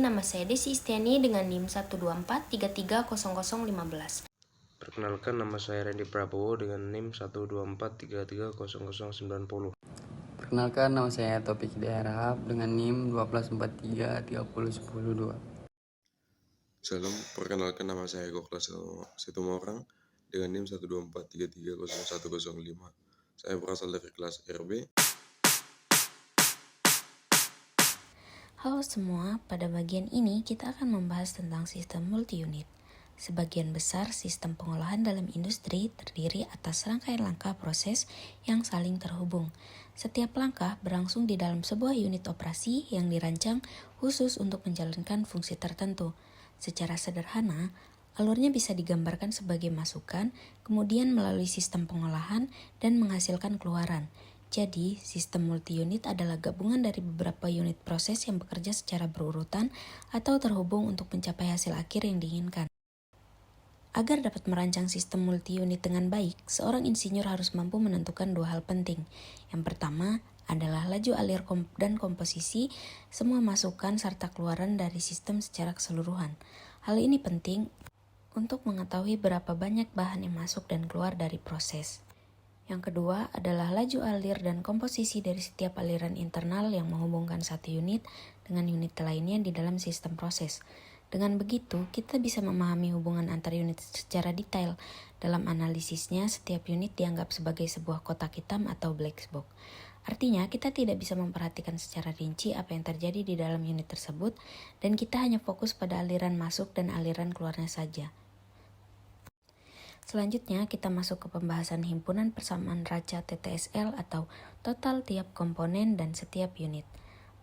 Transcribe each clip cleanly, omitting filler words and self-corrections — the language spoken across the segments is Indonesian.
nama saya Desi Istiani dengan NIM 124330015. Perkenalkan, nama saya Randy Prabowo dengan NIM 124330090. Perkenalkan, nama saya Taufik Hidayat Rahab dengan NIM 1243301002. Salam, perkenalkan, nama saya Goklas Situmorang dengan NIM 124330105. Saya berasal dari kelas RB. Halo semua, pada bagian ini kita akan membahas tentang sistem multi-unit. Sebagian besar sistem pengolahan dalam industri terdiri atas rangkaian langkah proses yang saling terhubung. Setiap langkah berlangsung di dalam sebuah unit operasi yang dirancang khusus untuk menjalankan fungsi tertentu. Secara sederhana, alurnya bisa digambarkan sebagai masukan, kemudian melalui sistem pengolahan dan menghasilkan keluaran. Jadi, sistem multi-unit adalah gabungan dari beberapa unit proses yang bekerja secara berurutan atau terhubung untuk mencapai hasil akhir yang diinginkan. Agar dapat merancang sistem multi-unit dengan baik, seorang insinyur harus mampu menentukan dua hal penting. Yang pertama adalah laju alir dan komposisi semua masukan serta keluaran dari sistem secara keseluruhan. Hal ini penting untuk mengetahui berapa banyak bahan yang masuk dan keluar dari proses. Yang kedua adalah laju alir dan komposisi dari setiap aliran internal yang menghubungkan satu unit dengan unit lainnya di dalam sistem proses. Dengan begitu, kita bisa memahami hubungan antar unit secara detail. Dalam analisisnya, setiap unit dianggap sebagai sebuah kotak hitam atau black box. Artinya, kita tidak bisa memperhatikan secara rinci apa yang terjadi di dalam unit tersebut, dan kita hanya fokus pada aliran masuk dan aliran keluarnya saja. Selanjutnya, kita masuk ke pembahasan himpunan persamaan raca TTSL atau total tiap komponen dan setiap unit.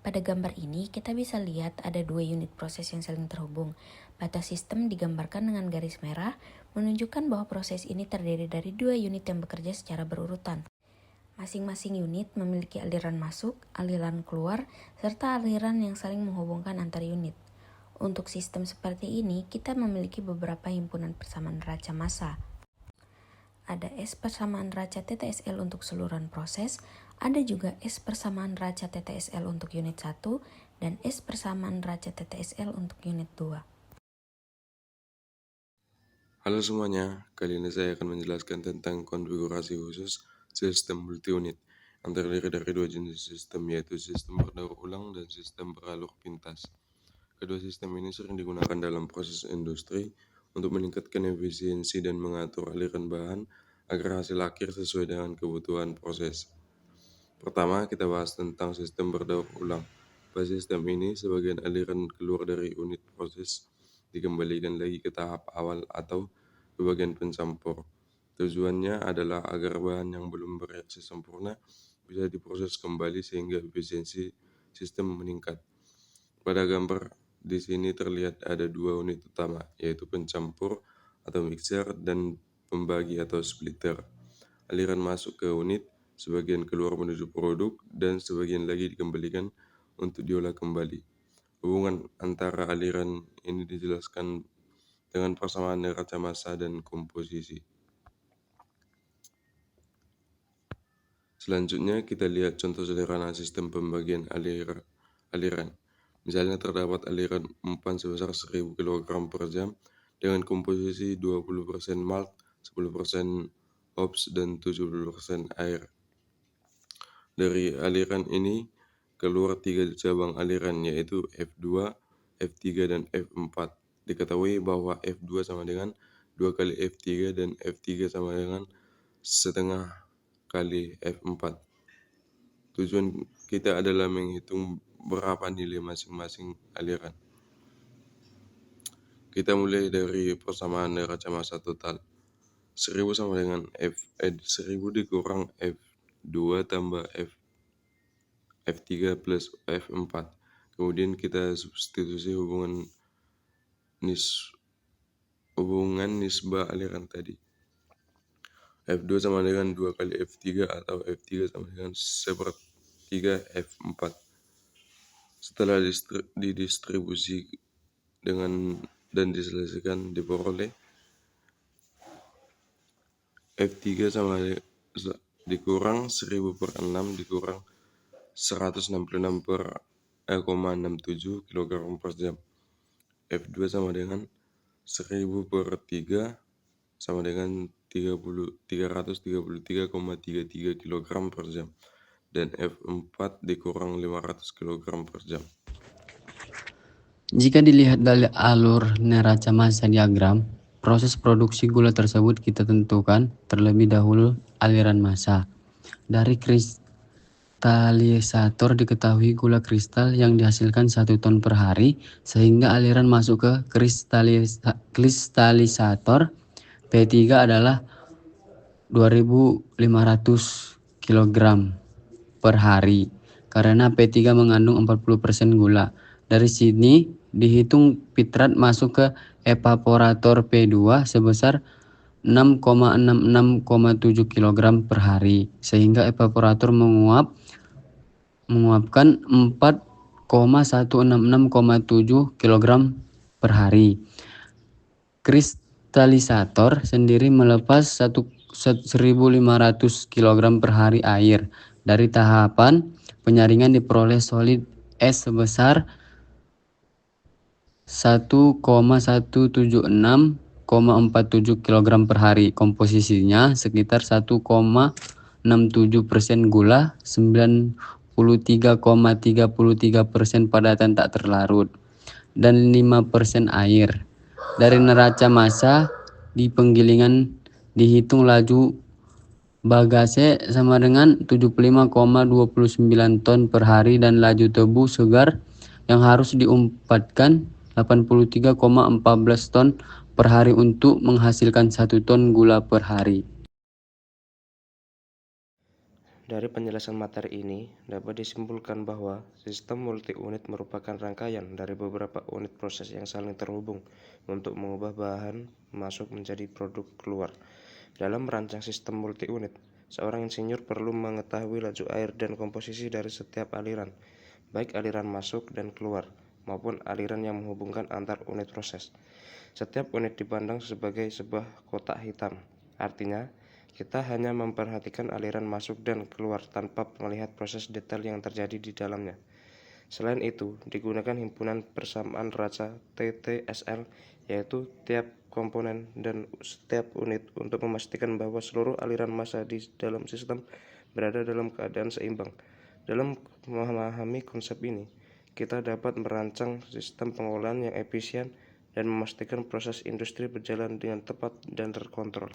Pada gambar ini, kita bisa lihat ada dua unit proses yang saling terhubung. Batas sistem digambarkan dengan garis merah, menunjukkan bahwa proses ini terdiri dari dua unit yang bekerja secara berurutan. Masing-masing unit memiliki aliran masuk, aliran keluar, serta aliran yang saling menghubungkan antar unit. Untuk sistem seperti ini, kita memiliki beberapa himpunan persamaan raca massa. Ada S persamaan raca TTSL untuk seluruhan proses, ada juga S persamaan raca TTSL untuk unit 1, dan S persamaan raca TTSL untuk unit 2. Halo semuanya, kali ini saya akan menjelaskan tentang konfigurasi khusus sistem multi-unit yang terdiri dari dua jenis sistem, yaitu sistem berdaur ulang dan sistem beralur pintas. Kedua sistem ini sering digunakan dalam proses industri untuk meningkatkan efisiensi dan mengatur aliran bahan agar hasil akhir sesuai dengan kebutuhan proses. Pertama, kita bahas tentang sistem berdaur ulang. Pada sistem ini, sebagian aliran keluar dari unit proses dikembalikan lagi ke tahap awal atau ke bagian pencampur. Tujuannya adalah agar bahan yang belum bereaksi sempurna bisa diproses kembali sehingga efisiensi sistem meningkat. Pada gambar di sini terlihat ada dua unit utama, yaitu pencampur atau mixer dan pembagi atau splitter. Aliran masuk ke unit, sebagian keluar menuju produk, dan sebagian lagi dikembalikan untuk diolah kembali. Hubungan antara aliran ini dijelaskan dengan persamaan neraca massa dan komposisi. Selanjutnya kita lihat contoh sederhana sistem pembagian aliran. Misalnya terdapat aliran umpan sebesar 1000 kg per jam dengan komposisi 20% malt, 10% hops, dan 70% air. Dari aliran ini keluar 3 cabang aliran, yaitu F2, F3, dan F4. Diketahui bahwa F2 sama dengan 2 kali F3 dan F3 sama dengan setengah kali F4. Tujuan kita adalah menghitung berapa nilai masing-masing aliran. Kita mulai dari persamaan neraca massa total. 1000 sama dengan 1000 dikurang F2 tambah F3 plus F4. Kemudian kita substitusi hubungan nisbah aliran tadi. F2 sama dengan 2 kali F3 atau F3 sama dengan 1/3 F4. Setelah didistribusi dan diselesaikan, diperoleh F3 sama dikurang 1000 per 6 dikurang 166,67 kg per jam. F2 sama dengan 1000 per 3 sama dengan 333,33 kg per jam. Dan F4 dikurang 500 kg per jam. Jika dilihat dari alur neraca massa diagram, proses produksi gula tersebut kita tentukan terlebih dahulu aliran massa. Dari kristalisator diketahui gula kristal yang dihasilkan 1 ton per hari, sehingga aliran masuk ke kristalisator P3 adalah 2500 kg per hari, karena P3 mengandung 40% gula. Dari sini dihitung pitrat masuk ke evaporator P2 sebesar 6,66,7 kg per hari, sehingga evaporator menguapkan 4,166,7 kg per hari. Kristalisator sendiri melepas 1.500 kg per hari air. Dari tahapan penyaringan diperoleh solid es sebesar 1,176,47 kg per hari. Komposisinya sekitar 1,67% gula, 93,33% padatan tak terlarut, dan 5% air. Dari neraca massa di penggilingan dihitung laju bagase sama dengan 75,29 ton per hari dan laju tebu segar yang harus diumpatkan 83,14 ton per hari untuk menghasilkan 1 ton gula per hari. Dari penjelasan materi ini, dapat disimpulkan bahwa sistem multi-unit merupakan rangkaian dari beberapa unit proses yang saling terhubung untuk mengubah bahan masuk menjadi produk keluar. Dalam merancang sistem multi-unit, seorang insinyur perlu mengetahui laju air dan komposisi dari setiap aliran, baik aliran masuk dan keluar, maupun aliran yang menghubungkan antar unit proses. Setiap unit dipandang sebagai sebuah kotak hitam, artinya kita hanya memperhatikan aliran masuk dan keluar tanpa melihat proses detail yang terjadi di dalamnya. Selain itu, digunakan himpunan persamaan neraca TTSL, yaitu tiap komponen dan setiap unit untuk memastikan bahwa seluruh aliran massa di dalam sistem berada dalam keadaan seimbang. Dalam memahami konsep ini, kita dapat merancang sistem pengolahan yang efisien dan memastikan proses industri berjalan dengan tepat dan terkontrol.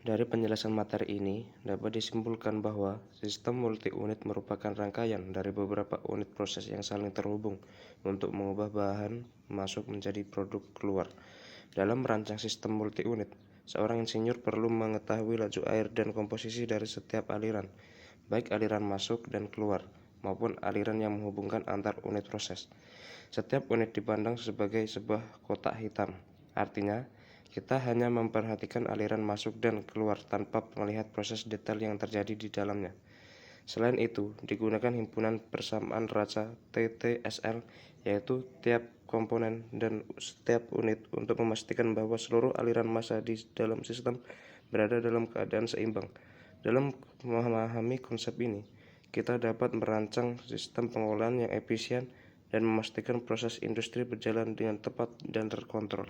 Dari penjelasan materi ini, dapat disimpulkan bahwa sistem multi-unit merupakan rangkaian dari beberapa unit proses yang saling terhubung untuk mengubah bahan masuk menjadi produk keluar. Dalam merancang sistem multi-unit, seorang insinyur perlu mengetahui laju air dan komposisi dari setiap aliran, baik aliran masuk dan keluar, maupun aliran yang menghubungkan antar unit proses. Setiap unit dipandang sebagai sebuah kotak hitam, artinya kita hanya memperhatikan aliran masuk dan keluar tanpa melihat proses detail yang terjadi di dalamnya. Selain itu, digunakan himpunan persamaan neraca TTSL, yaitu tiap komponen dan setiap unit untuk memastikan bahwa seluruh aliran massa di dalam sistem berada dalam keadaan seimbang. Dalam memahami konsep ini, kita dapat merancang sistem pengolahan yang efisien dan memastikan proses industri berjalan dengan tepat dan terkontrol.